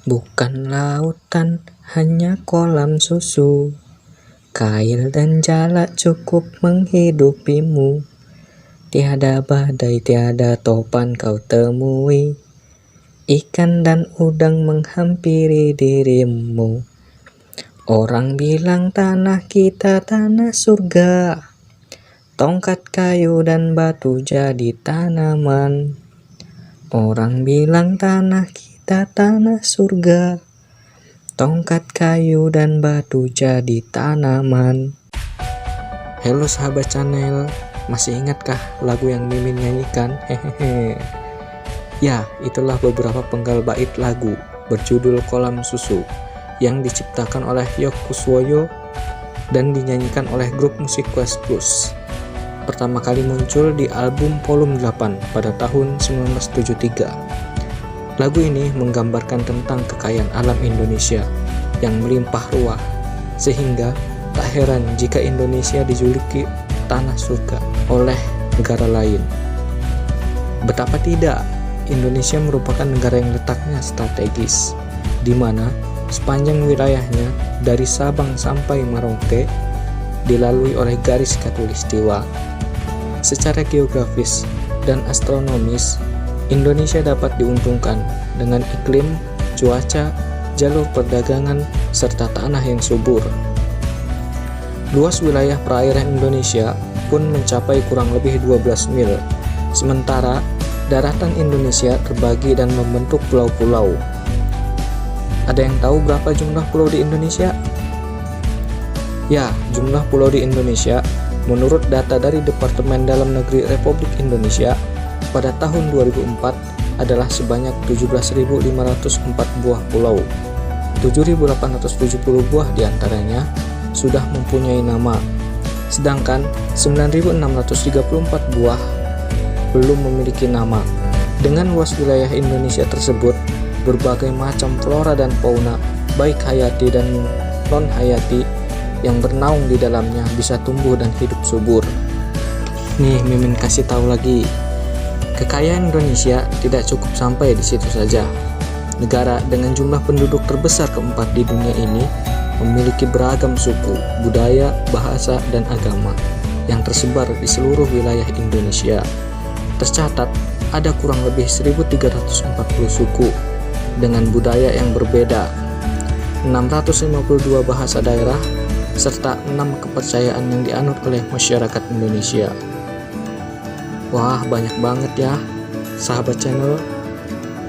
Bukan lautan, hanya kolam susu. Kail dan jala cukup menghidupimu. Tiada badai, tiada topan kau temui. Ikan dan udang menghampiri dirimu. Orang bilang tanah kita tanah surga. Tongkat kayu dan batu jadi tanaman. Orang bilang tanah kita tanah surga. Tongkat kayu dan batu jadi tanaman. Halo sahabat channel, masih ingatkah lagu yang Mimin nyanyikan? Hehehe. Ya, itulah beberapa penggal bait lagu berjudul Kolam Susu yang diciptakan oleh Yok Kuswoyo dan dinyanyikan oleh grup musik Quest Plus. Pertama kali muncul di album Volume 8 pada tahun 1973. Lagu ini menggambarkan tentang kekayaan alam Indonesia yang melimpah ruah, sehingga tak heran jika Indonesia dijuluki tanah surga oleh negara lain. Betapa tidak, Indonesia merupakan negara yang letaknya strategis, di mana sepanjang wilayahnya dari Sabang sampai Merauke dilalui oleh garis khatulistiwa. Secara geografis dan astronomis, Indonesia dapat diuntungkan dengan iklim, cuaca, jalur perdagangan, serta tanah yang subur. Luas wilayah perairan Indonesia pun mencapai kurang lebih 12 mil, sementara daratan Indonesia terbagi dan membentuk pulau-pulau. Ada yang tahu berapa jumlah pulau di Indonesia? Ya, jumlah pulau di Indonesia menurut data dari Departemen Dalam Negeri Republik Indonesia pada tahun 2004 adalah sebanyak 17.504 buah pulau. 7.870 buah diantaranya sudah mempunyai nama, sedangkan 9.634 buah belum memiliki nama. Dengan luas wilayah Indonesia tersebut, berbagai macam flora dan fauna, baik hayati dan non-hayati, yang bernaung di dalamnya bisa tumbuh dan hidup subur. Nih, Mimin kasih tahu lagi, kekayaan Indonesia tidak cukup sampai di situ saja. Negara dengan jumlah penduduk terbesar keempat di dunia ini memiliki beragam suku, budaya, bahasa, dan agama yang tersebar di seluruh wilayah Indonesia. Tercatat ada kurang lebih 1.340 suku dengan budaya yang berbeda, 652 bahasa daerah, serta 6 kepercayaan yang dianut oleh masyarakat Indonesia. Wah, banyak banget ya, sahabat channel.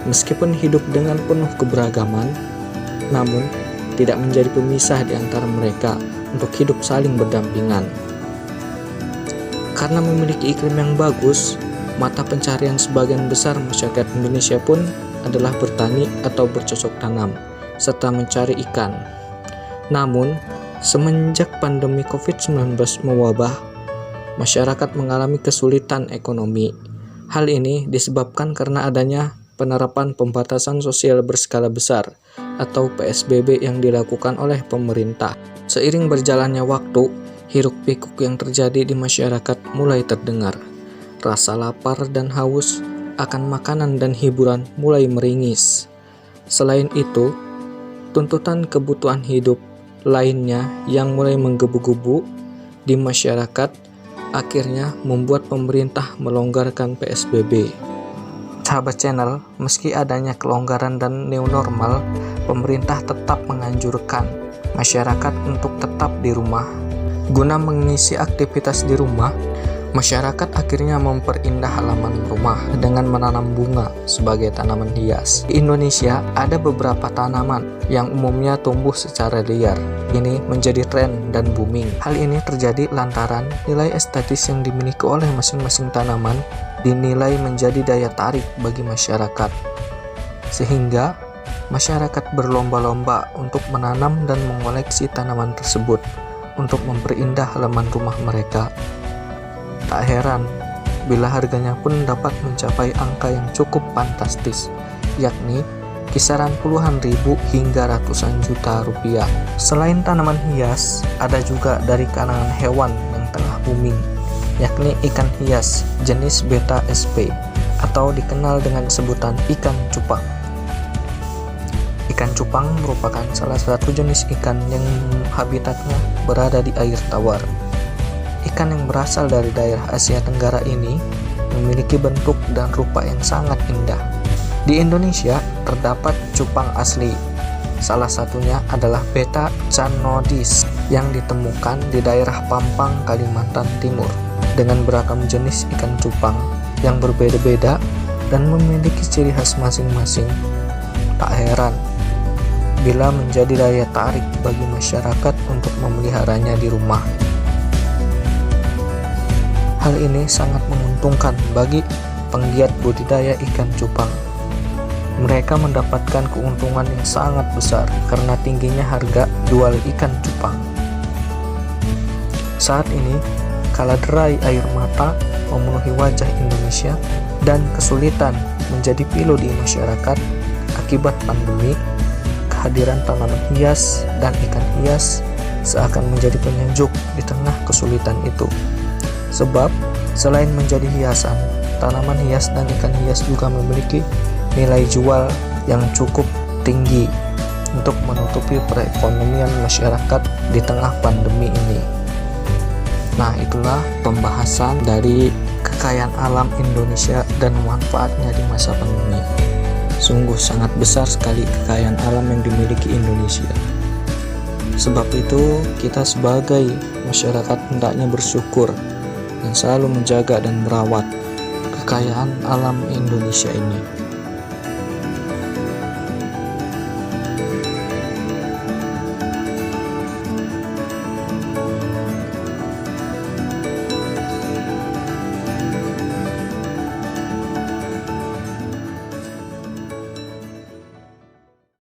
Meskipun hidup dengan penuh keberagaman, namun tidak menjadi pemisah di antara mereka untuk hidup saling berdampingan. Karena memiliki iklim yang bagus, mata pencarian sebagian besar masyarakat Indonesia pun adalah bertani atau bercocok tanam, serta mencari ikan. Namun, semenjak pandemi COVID-19 mewabah, masyarakat mengalami kesulitan ekonomi. Hal ini disebabkan karena adanya penerapan pembatasan sosial berskala besar atau PSBB yang dilakukan oleh pemerintah. Seiring berjalannya waktu, hiruk-pikuk yang terjadi di masyarakat mulai terdengar. Rasa lapar dan haus akan makanan dan hiburan mulai meringis. Selain itu, tuntutan kebutuhan hidup lainnya yang mulai menggebu-gebu di masyarakat akhirnya membuat pemerintah melonggarkan PSBB. Sahabat channel, meski adanya kelonggaran dan new normal, pemerintah tetap menganjurkan masyarakat untuk tetap di rumah. Guna mengisi aktivitas di rumah, masyarakat akhirnya memperindah halaman rumah dengan menanam bunga sebagai tanaman hias. Di Indonesia ada beberapa tanaman yang umumnya tumbuh secara liar. Ini menjadi tren dan booming. Hal ini terjadi lantaran nilai estetis yang dimiliki oleh masing-masing tanaman dinilai menjadi daya tarik bagi masyarakat. Sehingga masyarakat berlomba-lomba untuk menanam dan mengoleksi tanaman tersebut untuk memperindah halaman rumah mereka. Tak heran bila harganya pun dapat mencapai angka yang cukup fantastis, yakni kisaran puluhan ribu hingga ratusan juta rupiah. Selain tanaman hias, ada juga dari kalangan hewan yang tengah booming, yakni ikan hias jenis Betta sp atau dikenal dengan sebutan ikan cupang. Ikan cupang merupakan salah satu jenis ikan yang habitatnya berada di air tawar. Ikan yang berasal dari daerah Asia Tenggara ini memiliki bentuk dan rupa yang sangat indah. Di Indonesia terdapat cupang asli. Salah satunya adalah Betta cyanodis yang ditemukan di daerah Pampang, Kalimantan Timur. Dengan beragam jenis ikan cupang yang berbeda-beda dan memiliki ciri khas masing-masing, tak heran bila menjadi daya tarik bagi masyarakat untuk memeliharanya di rumah. Hal ini sangat menguntungkan bagi penggiat budidaya ikan cupang. Mereka mendapatkan keuntungan yang sangat besar karena tingginya harga jual ikan cupang. Saat ini, kala derai air mata memenuhi wajah Indonesia dan kesulitan menjadi pilu di masyarakat akibat pandemi, kehadiran tanaman hias dan ikan hias seakan menjadi penyejuk di tengah kesulitan itu. Sebab, selain menjadi hiasan, tanaman hias dan ikan hias juga memiliki nilai jual yang cukup tinggi untuk menutupi perekonomian masyarakat di tengah pandemi ini. Nah, itulah pembahasan dari kekayaan alam Indonesia dan manfaatnya di masa pandemi. Sungguh sangat besar sekali kekayaan alam yang dimiliki Indonesia. Sebab itu, kita sebagai masyarakat hendaknya bersyukur dan selalu menjaga dan merawat kekayaan alam Indonesia ini.